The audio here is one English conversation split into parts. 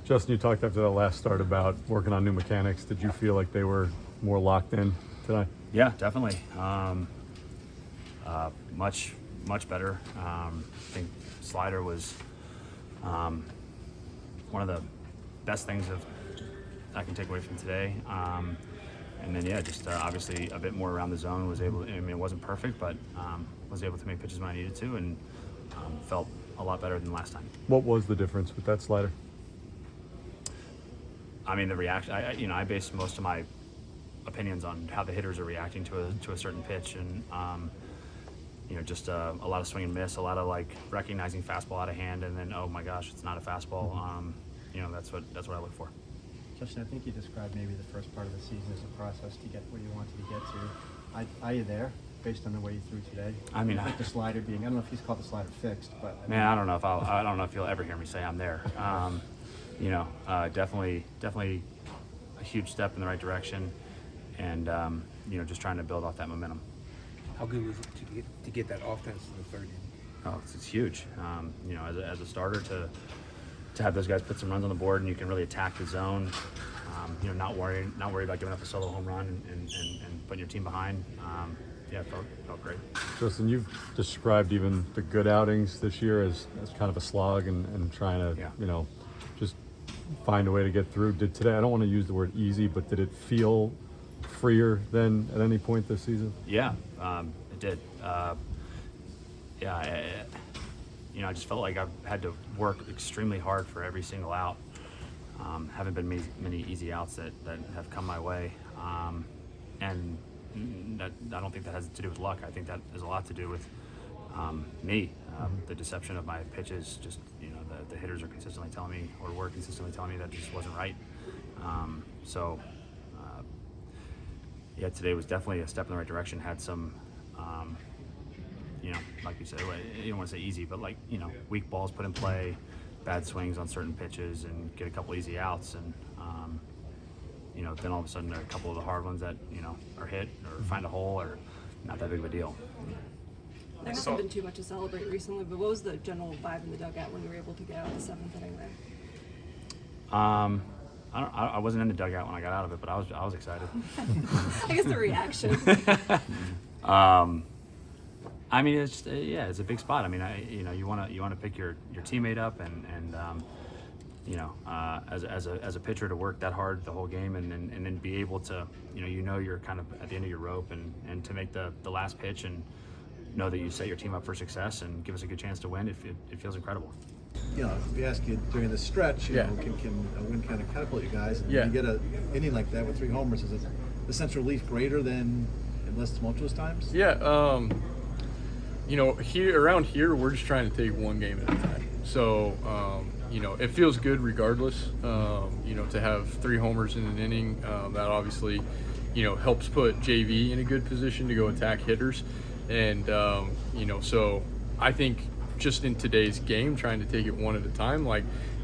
Justin, you talked after that last start about working on new mechanics. Did you feel like they were more locked in tonight? Yeah, definitely. Much better. I think slider was one of the best things I can take away from today. And then, just obviously a bit more around the zone. It wasn't perfect, but was able to make pitches when I needed to, and felt a lot better than last time. What was the difference with that slider? I mean, the reaction. I base most of my opinions on how the hitters are reacting to a certain pitch, and just a lot of swing and miss, a lot of like recognizing fastball out of hand, and then oh my gosh, it's not a fastball. That's what I look for. Justin, I think you described maybe the first part of the season as a process to get where you wanted to get to. Are you there, based on the way you threw today? I mean, like the slider being, I don't know if he's called the slider fixed, but I don't know if you'll ever hear me say I'm there. Definitely a huge step in the right direction, and just trying to build off that momentum. How good was it to get that offense in the third inning? Oh, it's huge. As a starter to have those guys put some runs on the board, and you can really attack the zone. Not worry about giving up a solo home run and putting your team behind. It felt great. Justin, you've described even the good outings this year as kind of a slog and trying to just find a way to get through. Did today? I don't want to use the word easy, but did it feel freer than at any point this season? Yeah, it did. I just felt like I've had to work extremely hard for every single out. Haven't been many easy outs that have come my way, and I don't think that has to do with luck. I think that has a lot to do with me, the deception of my pitches. Just the hitters are consistently telling me, or were consistently telling me that just wasn't right. Today was definitely a step in the right direction. Had some, like you said, you don't want to say easy, but weak balls put in play, bad swings on certain pitches, and get a couple easy outs, and then all of a sudden a couple of the hard ones that are hit or find a hole are not that big of a deal. There hasn't been too much to celebrate recently, but what was the general vibe in the dugout when you were able to get out of the seventh inning there? I wasn't in the dugout when I got out of it, but I was excited. I guess the reaction. It's a big spot. I mean, you want to pick your teammate up and as a pitcher to work that hard the whole game and then be able to you're kind of at the end of your rope and to make the last pitch and know that you set your team up for success and give us a good chance to win. It feels incredible. If we ask you during the stretch, can a win kind of catapult you guys? And you get an inning like that with 3 homers, is the sense of relief greater than in less tumultuous times? Yeah, around here, we're just trying to take one game at a time. So, it feels good regardless. To have 3 homers in an inning, that obviously, helps put JV in a good position to go attack hitters. And, so I think just in today's game, trying to take it one at a time,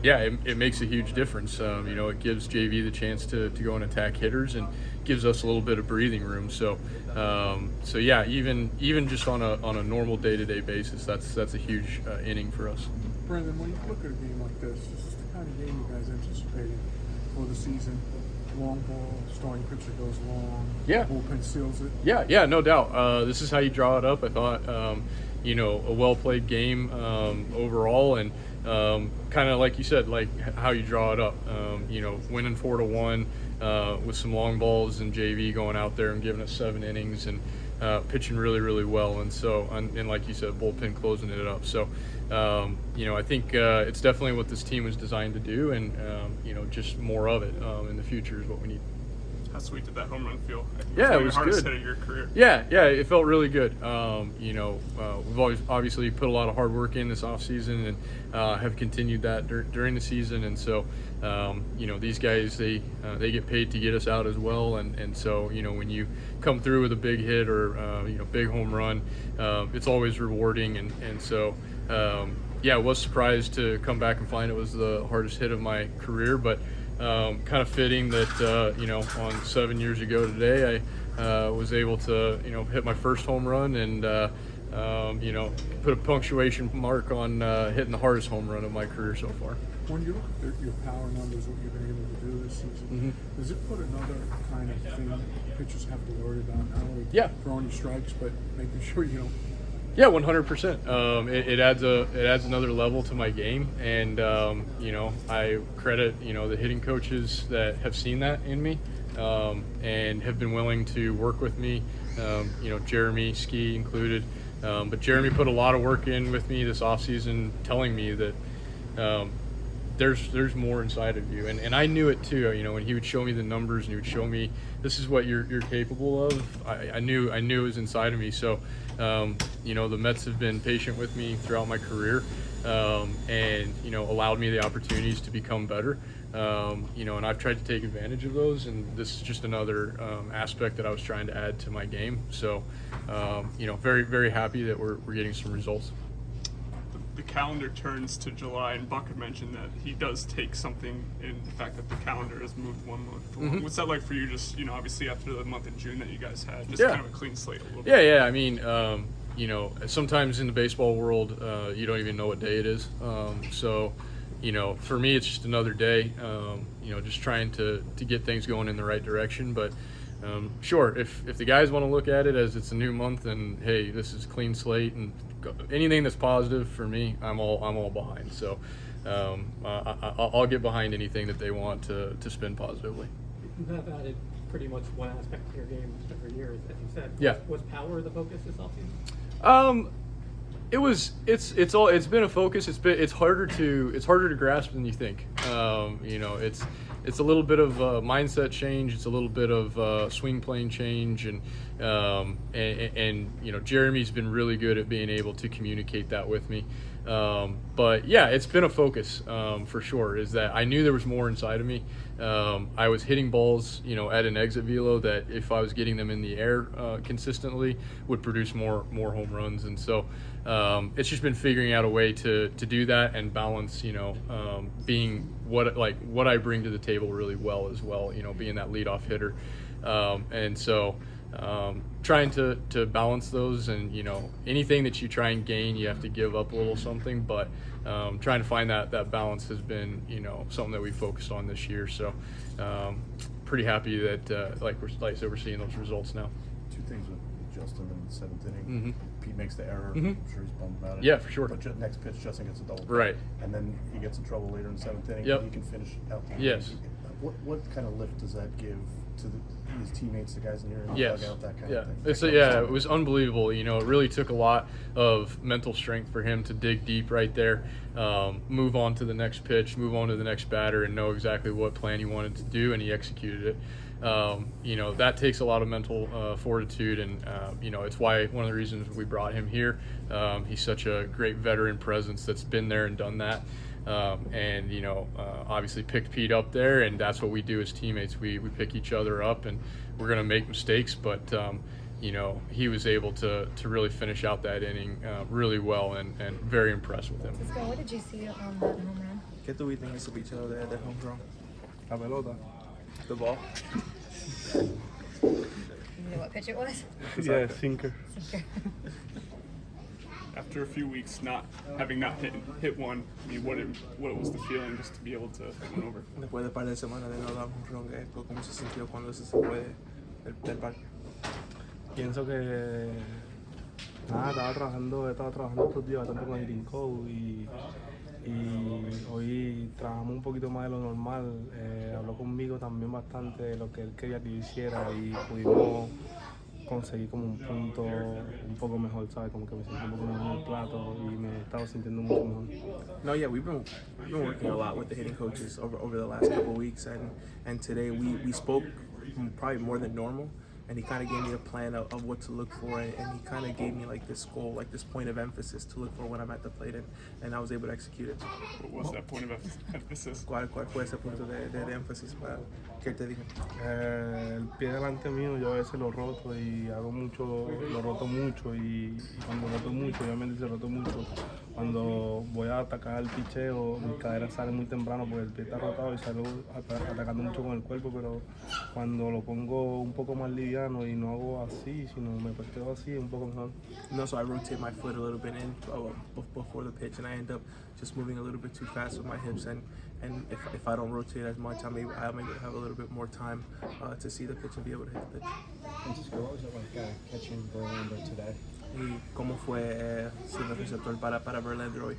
it makes a huge difference. It gives JV the chance to go and attack hitters and gives us a little bit of breathing room. So even just on a normal day-to-day basis, that's a huge inning for us. Brendan, when you look at a game like this is the kind of game you guys anticipated for the season. Long ball, starting pitcher goes long. Yeah. Bullpen seals it. Yeah, no doubt. This is how you draw it up. I thought, a well-played game overall, and kind of like you said, like how you draw it up. Winning 4-1 with some long balls and JV going out there and giving us 7 innings and pitching really, really well. And so, and like you said, bullpen closing it up. So, I think it's definitely what this team was designed to do, and just more of it in the future is what we need. How sweet did that home run feel? It was the hardest good. hit of your career. Yeah, it felt really good. We've always obviously put a lot of hard work in this offseason and have continued that during the season. And so, these guys, they get paid to get us out as well. And so, when you come through with a big hit or, big home run, it's always rewarding. And so, I was surprised to come back and find it was the hardest hit of my career, but kind of fitting that, on 7 years ago today, I was able to, hit my first home run and, put a punctuation mark on hitting the hardest home run of my career so far. when you look at your power numbers, what you've been able to do this season, does it put another kind of thing pitchers have to worry about, not only throwing you strikes, but making sure you don't? Yeah, 100%. It adds another level to my game, and you know, I credit the hitting coaches that have seen that in me, and have been willing to work with me. Jeremy Ski included, but Jeremy put a lot of work in with me this offseason, telling me that there's more inside of you, and I knew it too. When he would show me the numbers and he would show me this is what you're capable of, I knew it was inside of me. So the Mets have been patient with me throughout my career, and allowed me the opportunities to become better. And I've tried to take advantage of those, and this is just another aspect that I was trying to add to my game. So very, very happy that we're getting some results. The calendar turns to July, and Buck had mentioned that he does take something in the fact that the calendar has moved 1 month along. What's that like for you, just obviously after the month of June that you guys had, just kind of a clean slate a little bit? Yeah, I mean, sometimes in the baseball world, you don't even know what day it is. So for me, it's just another day, just trying to get things going in the right direction. But sure, if the guys want to look at it as it's a new month and, hey, this is clean slate and anything that's positive for me, I'm all behind. So I'll get behind anything that they want to spin positively. You have added pretty much one aspect to your game every year, as you said. Yeah. Was power the focus this offseason? It's been a focus. It's harder to grasp than you think. It's a little bit of a mindset change. It's a little bit of swing plane change, and Jeremy's been really good at being able to communicate that with me. But yeah, it's been a focus for sure. Is that I knew there was more inside of me. I was hitting balls, at an exit velo that if I was getting them in the air consistently would produce more home runs, and so it's just been figuring out a way to do that and balance, being what I bring to the table really well as well, being that leadoff hitter, and so trying to balance those, and anything that you try and gain, you have to give up a little something, but trying to find that balance has been something that we focused on this year. So pretty happy that like I said, we're seeing those results now. Two things with Justin in the seventh inning. Pete makes the error. I'm sure he's bummed about it. Yeah, for sure. But next pitch, Justin gets a double. Right. And then he gets in trouble later in the seventh inning. Yep. He can finish out the inning. Yes. What kind of lift does that give to his teammates, the guys in the dugout, that kind of thing? It was unbelievable. It really took a lot of mental strength for him to dig deep right there, move on to the next pitch, move on to the next batter, and know exactly what plan he wanted to do, and he executed it. That takes a lot of mental fortitude, and it's why one of the reasons we brought him here. He's such a great veteran presence that's been there and done that. And obviously picked Pete up there, and that's what we do as teammates. We pick each other up, and we're going to make mistakes, but he was able to really finish out that inning really well, and very impressed with him. Cisco, what did you see on that home run? ¿Qué tuviste en ese picheo de home run? La pelota. The ball. You knew what pitch it was? Yeah, sinker. Sinker. After a few weeks not hit one, I mean, what was the feeling just to be able to win over? Después de par de semanas de no dar home run, ¿cómo se sintió cuando se fue del parque? Pienso que estaba trabajando estos días bastante con el hitting coach y hoy trabajamos un poquito más de lo normal. Habló conmigo también bastante de lo que él quería que yo hiciera y pudimos conseguir como un punto un poco mejor, ¿sabes? Como que me sentí un poco mejor en el plato y me he estado sintiendo mucho mejor. No, yeah, we've been working a lot with the hitting coaches over the last couple of weeks, and today we spoke probably more than normal. And he kind of gave me a plan of what to look for, and he kind of gave me like this goal, like this point of emphasis to look for when I'm at the plate, and I was able to execute it. What was that point of emphasis? ¿Cuál fue ese punto de énfasis para qué te dije? El pie delante mío yo a veces lo roto y lo roto mucho y cuando roto mucho, obviamente se roto mucho, cuando voy a atacar el picheo, mis caderas salen muy temprano porque el pie está rotado y salgo atacando mucho con el cuerpo, pero cuando lo pongo un poco más liviano y no hago así, sino me posteo así, un poco mejor. No, so I rotate my foot a little bit in before the pitch, and I end up just moving a little bit too fast with my hips. And if I don't rotate as much, I may have a little bit more time to see the pitch and be able to hit the pitch. Francisco, what was it like catching Verlander today? ¿Y cómo fue siendo receptor para Verlander hoy?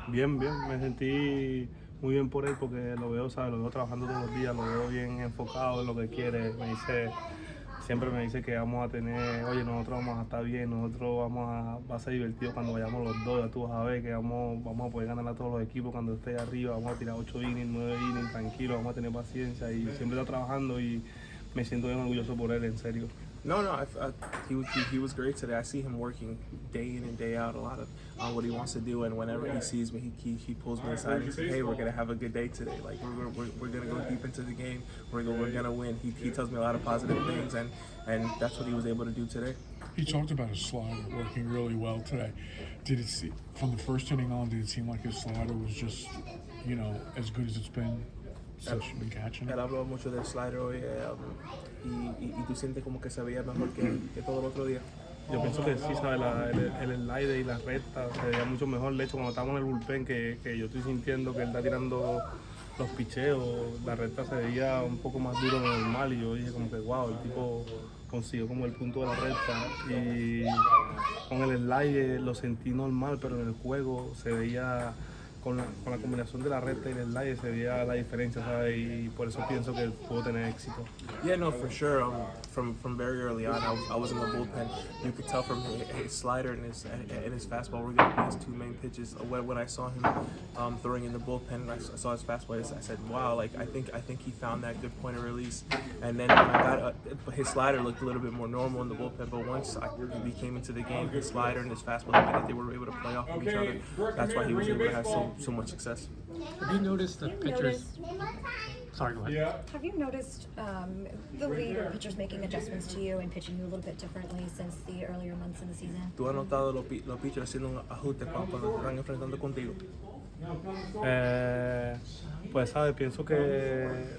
Bien, me sentí muy bien por él porque lo veo, ¿sabes? Lo veo trabajando todos los días, lo veo bien enfocado en lo que quiere. Siempre me dice que vamos a tener, oye, nosotros vamos a estar bien, va a ser divertido cuando vayamos los dos, ya tú vas a ver que vamos a poder ganar a todos los equipos cuando esté arriba, vamos a tirar 8 innings, 9 innings, tranquilo, vamos a tener paciencia y siempre está trabajando y me siento bien orgulloso por él, en serio. No, he was great today. I see him working day in and day out a lot of what he wants to do, and whenever he sees me, he pulls me aside and says, "Hey, we're gonna have a good day today. Like we're gonna go deep into the game. We're gonna win." He tells me a lot of positive things, and that's what he was able to do today. He talked about his slider working really well today. Did it seem, from the first inning on, did it seem like his slider was just, as good as it's been since you've been catching it? Él habló mucho del slider hoy, y tú sientes como que se veía mejor que todo el otro día. Yo pienso que sí, ¿sabes? El slider y la recta se veía mucho mejor. De hecho, cuando estamos en el bullpen, que yo estoy sintiendo que él está tirando los picheos, la recta se veía un poco más duro de lo normal. Y yo dije como que, wow, el tipo consiguió como el punto de la recta. Y con el slider lo sentí normal, pero en el juego se veía... Con la combinación de la recta y el slider se veía la diferencia, ¿sabes? Y por eso pienso que puedo tener éxito. Yeah, no, for sure. From very early on, I was in the bullpen. You could tell from his slider and his fastball were going to be his two main pitches. When I saw him throwing in the bullpen, I saw his fastball. I said, "Wow!" Like I think he found that good point of release. And then when I got his slider looked a little bit more normal in the bullpen. But once we came into the game, his slider and his fastball, I think they were able to play off of each other. That's why he was able to have so much success. Have you noticed that pitchers? Sorry, go ahead. Have you noticed the league or pitchers making adjustments to you and pitching you a little bit differently since the earlier months in the season? ¿Tú has notado los pitchers haciendo un ajuste cuando te están enfrentando contigo? Pues, ¿sabes? Pienso que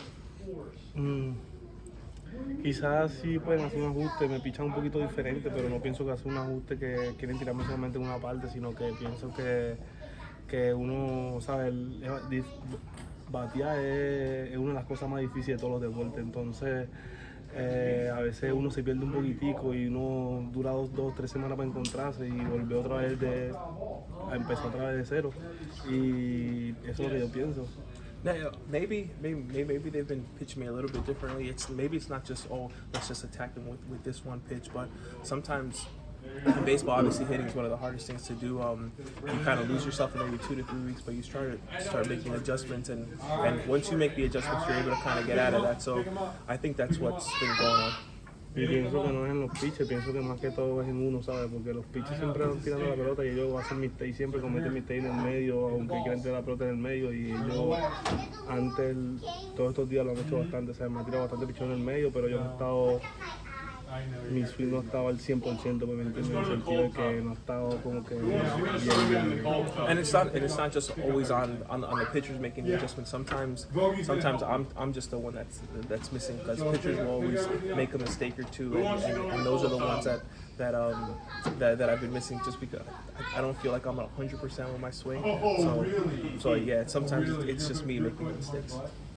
quizás sí pueden hacer un ajuste, me pichan un poquito diferente, pero no pienso que hacer un ajuste que quieren tirarme solamente en una parte, sino que pienso que uno, ¿sabes? Batear es una de las cosas más difíciles de todos los deportes, entonces a veces uno se pierde un poquitico y uno dura 2-3 semanas para encontrarse y volver otra vez a empezar otra vez de cero, y eso es lo que yo pienso. Maybe they've been pitching me a little bit differently. Maybe it's not just, let's just attack them with this one pitch, but sometimes in baseball, obviously hitting is one of the hardest things to do. You kind of lose yourself in maybe 2 to 3 weeks, but you start making adjustments, and once you make the adjustments, you're able to kind of get out of that. So I think that's what's been going on. Y pienso que no es en los pitches, pienso que más que todo es en uno, ¿sabes? Porque los pitches siempre van tirando la pelota y ellos hacen mistakes, siempre cometen mistakes en el medio, aunque quieran tirar la pelota en el medio, y ellos todos estos días lo han hecho bastante, ¿sabes? Me han tirado bastante pichón en el medio, pero yo no he estado... Mi swing no estaba al 100%, pues me entiendes, en el sentido de que no estaba como que bien. And it's not just always on the pitchers making the adjustments. Sometimes I'm just the one that's missing, because pitchers will always make a mistake or two, and those are the ones that I've been missing, just because I don't feel like I'm at 100% with my swing. So yeah, sometimes it's just me making mistakes.